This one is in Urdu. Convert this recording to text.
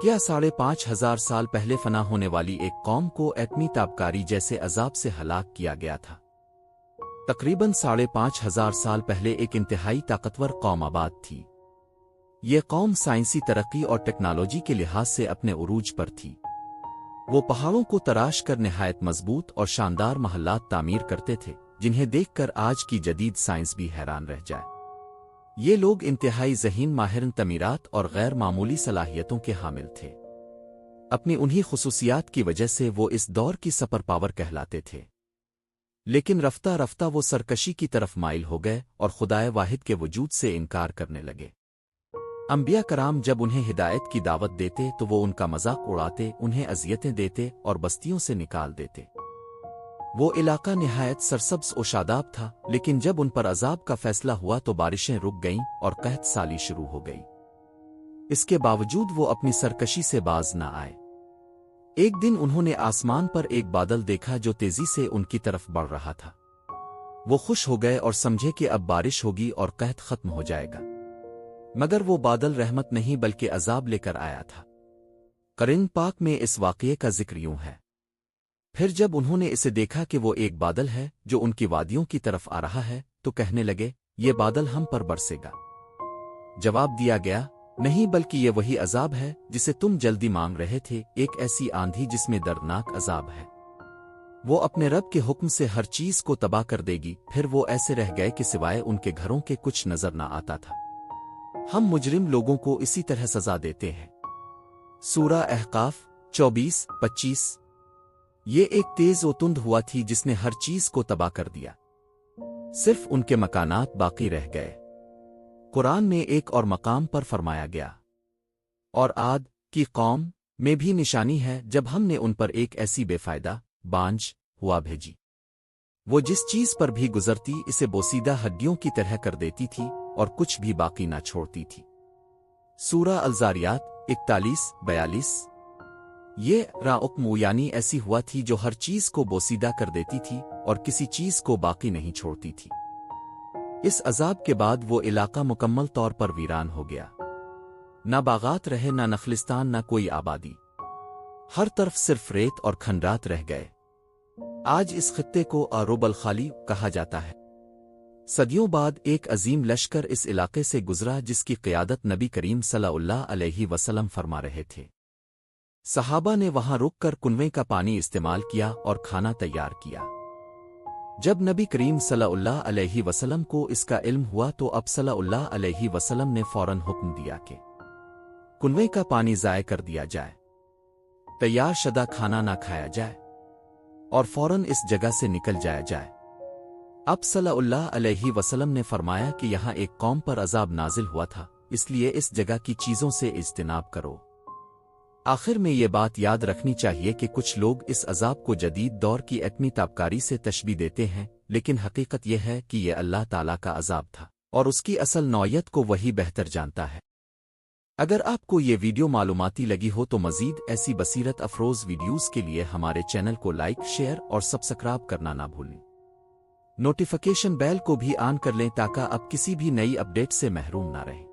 کیا 5,500 سال پہلے فنا ہونے والی ایک قوم کو ایٹمی تابکاری جیسے عذاب سے ہلاک کیا گیا تھا؟ تقریباً 5,500 سال پہلے ایک انتہائی طاقتور قوم آباد تھی۔ یہ قوم سائنسی ترقی اور ٹیکنالوجی کے لحاظ سے اپنے عروج پر تھی۔ وہ پہاڑوں کو تراش کر نہایت مضبوط اور شاندار محلات تعمیر کرتے تھے، جنہیں دیکھ کر آج کی جدید سائنس بھی حیران رہ جائے۔ یہ لوگ انتہائی ذہین ماہرن تعمیرات اور غیر معمولی صلاحیتوں کے حامل تھے۔ اپنی انہی خصوصیات کی وجہ سے وہ اس دور کی سپر پاور کہلاتے تھے۔ لیکن رفتہ رفتہ وہ سرکشی کی طرف مائل ہو گئے اور خدائے واحد کے وجود سے انکار کرنے لگے۔ انبیاء کرام جب انہیں ہدایت کی دعوت دیتے تو وہ ان کا مذاق اڑاتے، انہیں اذیتیں دیتے اور بستیوں سے نکال دیتے۔ وہ علاقہ نہایت سرسبز و شاداب تھا، لیکن جب ان پر عذاب کا فیصلہ ہوا تو بارشیں رک گئیں اور قحط سالی شروع ہو گئی۔ اس کے باوجود وہ اپنی سرکشی سے باز نہ آئے۔ ایک دن انہوں نے آسمان پر ایک بادل دیکھا جو تیزی سے ان کی طرف بڑھ رہا تھا۔ وہ خوش ہو گئے اور سمجھے کہ اب بارش ہوگی اور قحط ختم ہو جائے گا، مگر وہ بادل رحمت نہیں بلکہ عذاب لے کر آیا تھا۔ قرآن پاک میں اس واقعے کا ذکر یوں ہے: پھر جب انہوں نے اسے دیکھا کہ وہ ایک بادل ہے جو ان کی وادیوں کی طرف آ رہا ہے تو کہنے لگے، یہ بادل ہم پر برسے گا۔ جواب دیا گیا، نہیں بلکہ یہ وہی عذاب ہے جسے تم جلدی مانگ رہے تھے، ایک ایسی آندھی جس میں دردناک عذاب ہے۔ وہ اپنے رب کے حکم سے ہر چیز کو تباہ کر دے گی۔ پھر وہ ایسے رہ گئے کہ سوائے ان کے گھروں کے کچھ نظر نہ آتا تھا۔ ہم مجرم لوگوں کو اسی طرح سزا دیتے ہیں۔ سورہ احقاف 24-25۔ یہ ایک تیز و تند ہوا تھی جس نے ہر چیز کو تباہ کر دیا، صرف ان کے مکانات باقی رہ گئے۔ قرآن میں ایک اور مقام پر فرمایا گیا، اور عاد کی قوم میں بھی نشانی ہے جب ہم نے ان پر ایک ایسی بے فائدہ بانجھ ہوا بھیجی، وہ جس چیز پر بھی گزرتی اسے بوسیدہ ہڈیوں کی طرح کر دیتی تھی اور کچھ بھی باقی نہ چھوڑتی تھی۔ سورہ الزاریات 41-42۔ یہ راؤقمو یعنی ایسی ہوا تھی جو ہر چیز کو بوسیدہ کر دیتی تھی اور کسی چیز کو باقی نہیں چھوڑتی تھی۔ اس عذاب کے بعد وہ علاقہ مکمل طور پر ویران ہو گیا۔ نہ باغات رہے، نہ نخلستان، نہ کوئی آبادی، ہر طرف صرف ریت اور کھنڈرات رہ گئے۔ آج اس خطے کو عرب الخالی کہا جاتا ہے۔ صدیوں بعد ایک عظیم لشکر اس علاقے سے گزرا جس کی قیادت نبی کریم صلی اللہ علیہ وسلم فرما رہے تھے۔ صحابہ نے وہاں رک کر کنویں کا پانی استعمال کیا اور کھانا تیار کیا۔ جب نبی کریم صلی اللہ علیہ وسلم کو اس کا علم ہوا تو اب صلی اللہ علیہ وسلم نے فوراً حکم دیا کہ کنویں کا پانی ضائع کر دیا جائے، تیار شدہ کھانا نہ کھایا جائے اور فوراً اس جگہ سے نکل جایا جائے۔ اب صلی اللہ علیہ وسلم نے فرمایا کہ یہاں ایک قوم پر عذاب نازل ہوا تھا، اس لیے اس جگہ کی چیزوں سے اجتناب کرو۔ آخر میں یہ بات یاد رکھنی چاہیے کہ کچھ لوگ اس عذاب کو جدید دور کی ایٹمی تابکاری سے تشبیہ دیتے ہیں، لیکن حقیقت یہ ہے کہ یہ اللہ تعالیٰ کا عذاب تھا اور اس کی اصل نوعیت کو وہی بہتر جانتا ہے۔ اگر آپ کو یہ ویڈیو معلوماتی لگی ہو تو مزید ایسی بصیرت افروز ویڈیوز کے لیے ہمارے چینل کو لائک، شیئر اور سبسکرائب کرنا نہ بھولیں۔ نوٹیفیکیشن بیل کو بھی آن کر لیں تاکہ آپ کسی بھی نئی اپڈیٹ سے محروم نہ رہیں۔